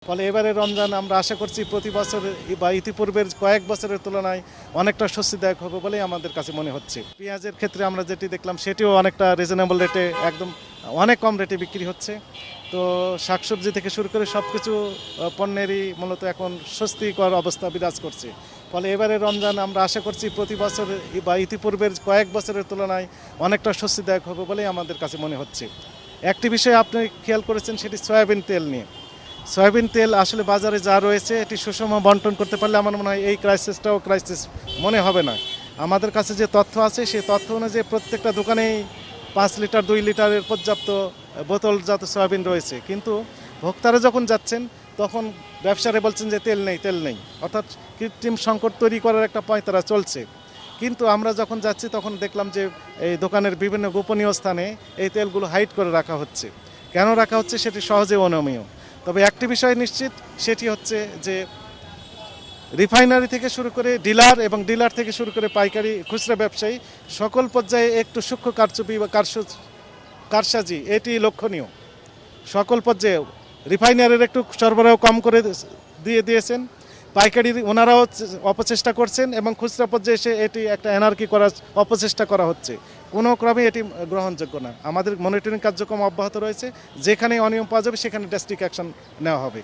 ফলে এবারে রমজান আমরা আশা করছি প্রতি বছর বা ইতিপূর্বের কয়েক বছরের তুলনায় অনেকটা স্বস্তিদায়ক হবে বলেই আমাদের কাছে মনে হচ্ছে। পেঁয়াজের ক্ষেত্রে আমরা যেটি দেখলাম সেটিও অনেকটা রিজনেবল রেটে, একদম অনেক কম রেটে বিক্রি হচ্ছে। তো শাকসবজি থেকে শুরু করে সব কিছু পণ্যেরই মূলত এখন স্বস্তিকর অবস্থা বিরাজ করছে। ফলে এবারে রমজান আমরা আশা করছি প্রতি বছর বা ইতিপূর্বের কয়েক বছরের তুলনায় অনেকটা স্বস্তিদায়ক হবে বলেই আমাদের কাছে মনে হচ্ছে। একটি বিষয় আপনি খেয়াল করেছেন, সেটি সয়াবিন তেল নিয়ে। সয়াবিন তেল আসলে বাজারে যা রয়েছে এটি সুষম বন্টন করতে পারলে আমার মনে হয় এই ক্রাইসিসটাও ক্রাইসিস মনে হবে না। আমাদের কাছে যে তথ্য আছে সেই তথ্য অনুযায়ী প্রত্যেকটা দোকানেই 5 লিটার 2 লিটারের পর্যাপ্ত বোতলজাত সয়াবিন রয়েছে, কিন্তু ভোক্তারা যখন যাচ্ছেন তখন ব্যবসায়ীরা বলছেন যে তেল নেই, তেল নেই, অর্থাৎ কৃত্রিম সংকট তৈরি করার একটা পয়তারা চলছে। কিন্তু আমরা যখন যাচ্ছি তখন দেখলাম যে এই দোকানের বিভিন্ন গোপনীয় স্থানে এই তেলগুলো হাইড করে রাখা হচ্ছে। কেন রাখা হচ্ছে সেটি সহজে অনমীয়। তবে একটি বিষয় নিশ্চিত, সেটি হচ্ছে যে রিফাইনারি থেকে শুরু করে ডিলার এবং ডিলার থেকে শুরু করে পাইকারি খুচরা ব্যবসায়ী সকল পর্যায়ে একটু সূক্ষ্ম কারচুপি বা কারসাজি এটি লক্ষণীয়। সকল পর্যায়ে রিফাইনারির একটু সরবরাহ কম করে দিয়েছেন, পাইকারি ওনারাও অপচেষ্টা করছেন এবং খুচরা পর্যায়ে এসে এটি একটা এনার্কি করার অপচেষ্টা করা হচ্ছে। কোনো ক্রমে এটি গ্রহণযোগ্য না। আমাদের মনিটরিং কার্যক্রম অব্যাহত রয়েছে, যেখানে অনিয়ম পাওয়া যাবে সেখানে ড্রাস্টিক অ্যাকশন নেওয়া হবে।